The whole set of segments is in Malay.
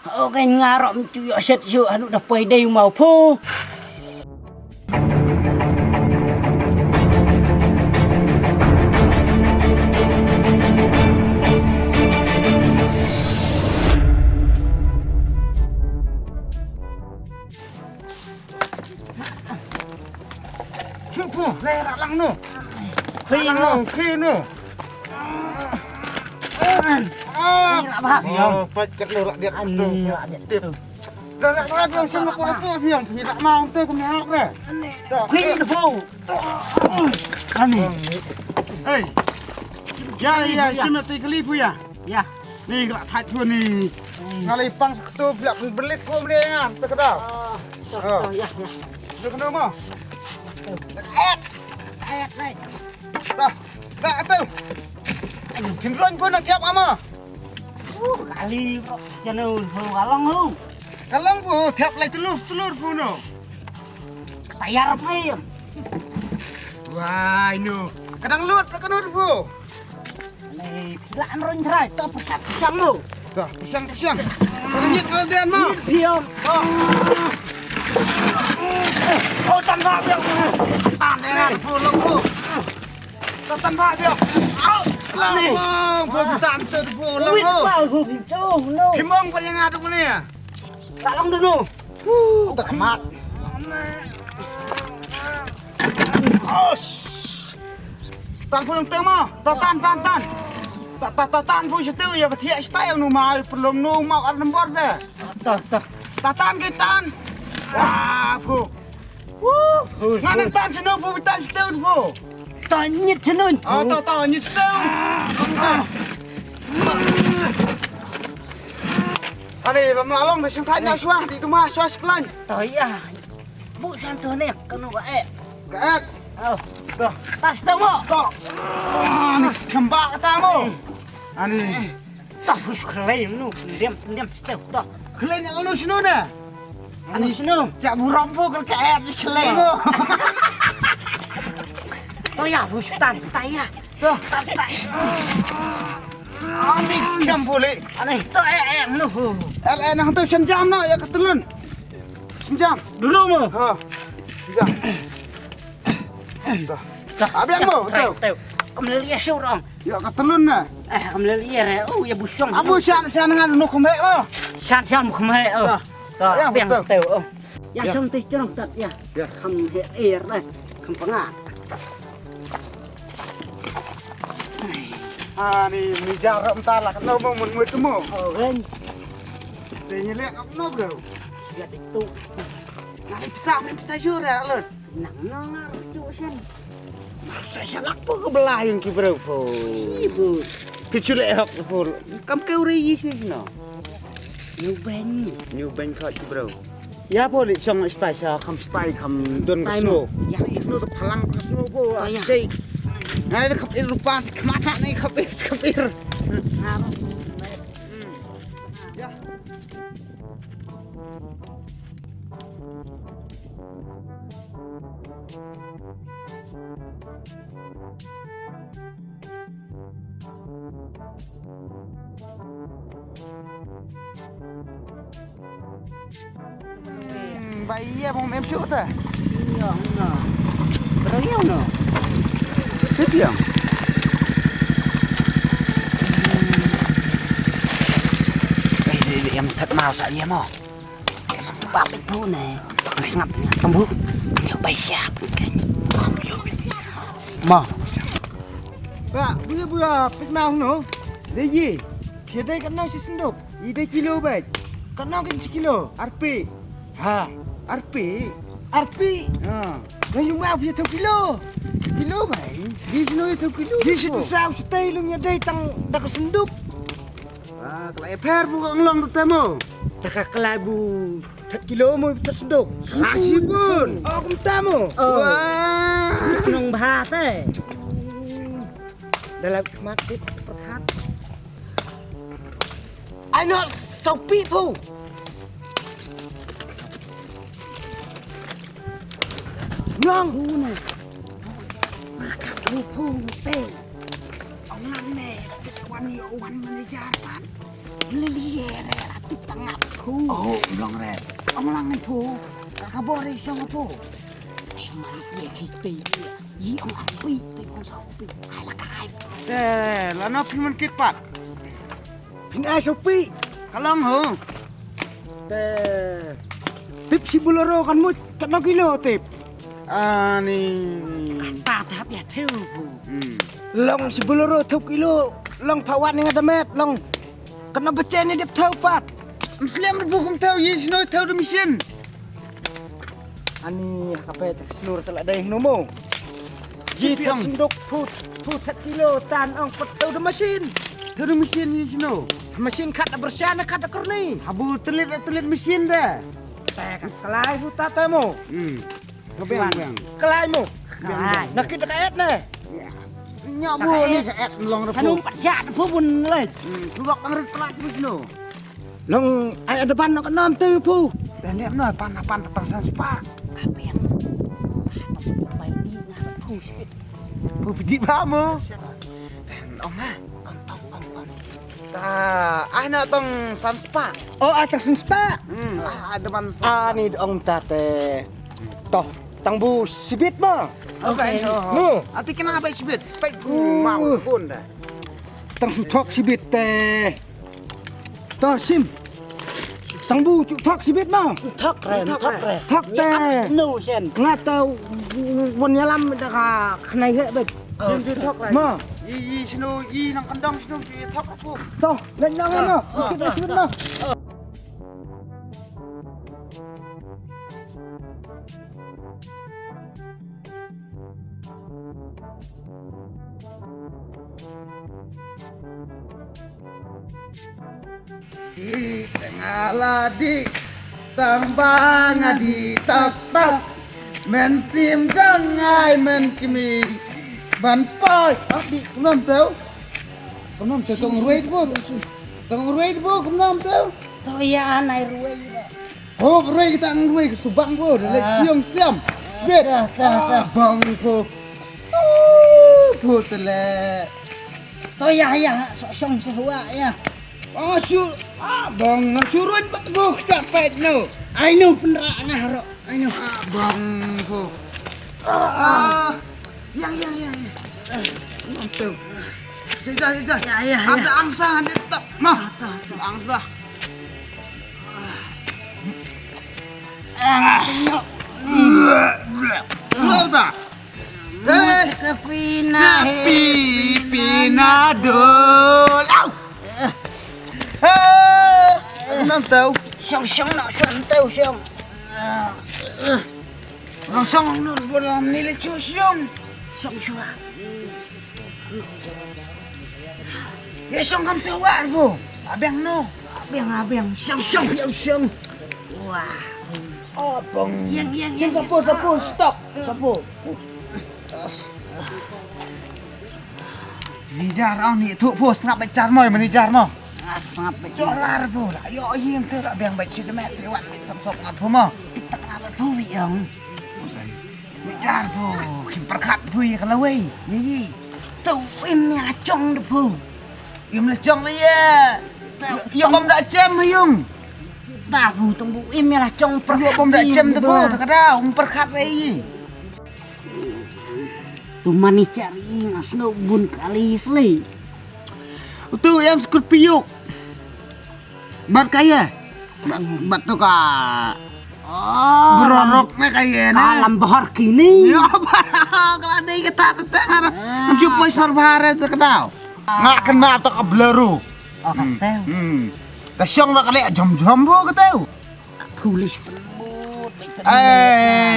Cái ngarok cuy set yo anu dah pai dei mau phu. Phu, lera lang no. Khi no. Khi no. Nak bahak Oh, pacak lu lak dia. Ani lak dia. Dah lak yang sama apa biang, tidak mau tu kena hak dah. Khi no phu. Ani. Hei. Ya, sini kali phu ya. Ya. Ni lak thaj phu ni. Ngalai pang tu blak berlit ko mreng ah, terkedau. Ya. Tu kena mau. Ayat ni. Dah tu. Kinron pun nak tiap ama. Kali janu kalong hu. Kalang phu tiap lai telur phu no. Tayar ni. Wah, inu. Kadang lut phu. Ni pilaan ron trai to pisang lu. Dah, pisang. Sedikit kaldian mau. Pion. Oh, tanpa biak. Tan dengan phu. Tanpa biak. Lang phu tan tu phu lang Wih, mau hu pincung no. Kimong pa yang ada ni. Kalong dulu. Tak kemat. Oh. Tan phu lang teu mau. Tan. Tan phu situ ya batia style nu mau perlum nu mau ar nombor dah. Toh. Tan ke tan. Wah, phu. Ngan tan sino phu bitan situ phu. Toh nyit senun. Oh, tahu ni situ. Ani lam dah sing tanya suah di rumah suah seklan. Toh ya. Bu santu ni kanu bae. Kaek. Oh, Dah. tas tu mo. Tok. Ni kembak katamu. Ani. Toh bus kelai nu. Diam situ toh. Kelen yang anu sino na. Ani senu. Cak buram phu ke kaek di kelen mo. Toh ya bus tan staya. Dah. Tan staya. Ani skam boleh. Ani toh nu. LN hang tu senjam na ya ketelun. Senjam. Dulu mo. Ha. Senjam. Dah. Abang mo, betul. Kemelia surong. Ya ketelun na. Kemelia oh ya busong. Abu sian dengan nu kembek lo. San kemai oh. Toh Ya, biang betul. teu oh. Ya Ya. som teh cerong tat ya. Ya. Kam he air dah. Kam pengat. Ani mi jarak entar lah kena mau mun temu. Oh kan. Dia nyelek apa bro? Sudah itu. Nari pisah syurah lo. Nang cusen. Saya salak pun ke belah yang ki bro. Ibu. Keculek hak pun. Kam ke uri sih no. Nuben. New bank ki bro. Ya boleh song stay sa kam stay kam don kasno. Ya. Itu tu palang kasno po. Oh, ya. Say. Nari kapir rupa kemana nih kapir. Ngaro. Ya. Bayi mau em shoot ah. Iya, no. Beriau no. Thế yang. Em thật mau sợ em không? Ba bích thu này. Ngập nha. Không bước. Nhiều bay xa. Không nhiều. Mà. Pak, buya pik mau no. Deji. Kedai kan si sendok. Ide kilo baik. Kan kan sekilo. RP. Ha, RP. Ha. Ngayon mau dia tu kilo. Kilo baik. Di sini tu kilo. Di situ sao stay lu nya dai tang dak sendok. Ah, kalau eper buka ngelong tu temu. Tak kelabu. Thật kilo mau tersendok. Nasi pun. Oh, kum temu. Wah. Nung bahas eh. Dalam market perhat. I know so people. Ngang hu nè. Makat hu teh. Ông làm nè, cái quan yêu quan manager bạn. Lili re atip tangap. thu. Long red. Ông lang ngân thu. Kakabo rin siyang po. Ay, malik niya kitay. Yi ang api, tay ang sapi. Ay, lakay. Lano piman kitpat. Pinay sopi. Kalong ho. Tip si bularo kan mo kanang kilo tip. Ani. Tatap ya theo po. Long si bularo 2 kilo. Long pawan nga damet. Long kana becen ni dip tau pat. Muslim bukum tau yi sino tau de mission. Ani kapet seluruh telak daih nomo. Ji tak sindok put 1 kilo tan ong petau de mesin. Tau de mesin yi sino. Mesin kat bersana kat kerni. Habu telit mesin dah. Tak kelai puta temo. Kebiang. Kelai mo. Kelai. Nak kita kaet ne. Nyak bu ni kaet long repo. Sanung patsyat po bun le. Luak ngrit pelak tu sino. Long ai depan nak enam tu pu. Dan lihat no pan terpaksa spa. Apa yang baik ni nak ku sikit. Pu pedi mo. Ong ha. Ong. Ta, ai nak tong san spa. Oh, ai tong san spa. Depan ni ong tate. Toh, tang bu sibit mo. Okay. No. Ati kena baik sibit. Baik Mau pun dah. Tang sutok sibit teh. Toh sim. Tang bu sutok sibit mo. Thak ren. Thak teh. No sen. Ngata wanyalam dah kena he bet. Dia tok lah. Mo. Yi sino yi nang kandang sino cuy tok aku. Toh, lenang mo. Kita sibit mo. Di tengah ladi tambang di tok men sim jangai men kimi ban poi di kumam tau tong ruai bu kumam tau To ya nai ruai. oh ruai kita ruai ke subang bu le siong siam bet bang bu tele To ya song sewa ya. oh syur bang syurun betul capek no Ai no penra ngah ro. Ai no. bang bu yang mantap jajah Ya. ada angsa ada tetap mah angsa tahu tak Kepina. pinadol au enam tahu Song nak tau song. langsung dalam nilai cium Song syua. ya song kamu sewar bu abang no Abang song. Wah. abang Yang. sapu stop sapu Nijar au ni tu pos ngap becar moy menijar mo. Sangat betul. Jolar bu lah yo yim tu lah biang baik sidemet lewat samsok ngap mo. Kita kenapa tuh yang? Nijar bu kim perkat bu ya kalau wei. Ni Tuh ini acong deh bu. yum le jong le ya. Yo bom dak jam yung. Tahu tunggu ini acong Yo bom dak jam tu bu tak ada perkat wei. Tu mani cari ngasno bun kali seli. Tu yang Scorpio. Bat kaya. Bat tu ka. Oh. Beroroknya kaya na. Alam bahar kini. Ya barang kalau ada kita tetap mencupai sorbara tu kenal. Ngak kena atau kableru. Oh tahu. Kasyong nak kali jam-jam bu kau. Tulis penbut.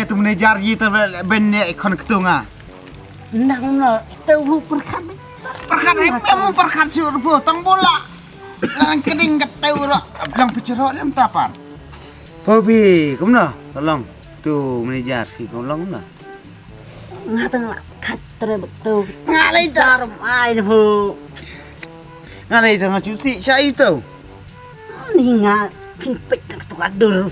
Tu menejar gitu benek ikon ketunga. Nang tahu perkat. Perkat memang perkat surbu tang bola. Lang keding ketau ro. Lang pecerok lem tapar. Bobby, kumna, tolong. Tu menejar si tolong na. Ngateng lah kat betul. Ngalai darum ai bu. Ngalai tengah cuci saya tu. Ni ngat pimpik tu kadur.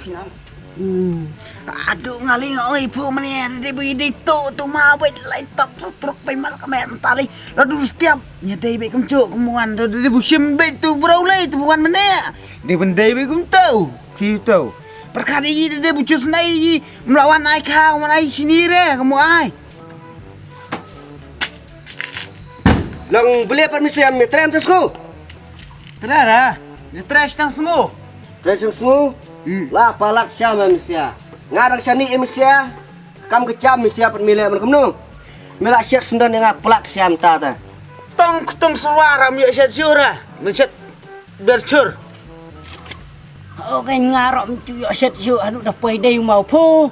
Aduh ngaling oi pu menir di bidi tu mau bet laptop truk pe mal kamer tali lalu setiap nyedai be kemcuk kemuan di busim be tu bro lai tu bukan menir di bendai be kum tahu Gitu. Perkara ini dia bucus nai melawan ai kau, ai sini re, kamu ai. Lang beli permisi am trem tesku. Terara, dia trash tang semua. Trem semua. Lah palak syam misia. Ngarang sani misia. Kam kecam misia permilih man kemnu. Mila syek sendan yang plak syam ta. Tong suara mi syat syura, mencet bercur. Oke ngarok cuy set syuk anu dah pai dai mau po.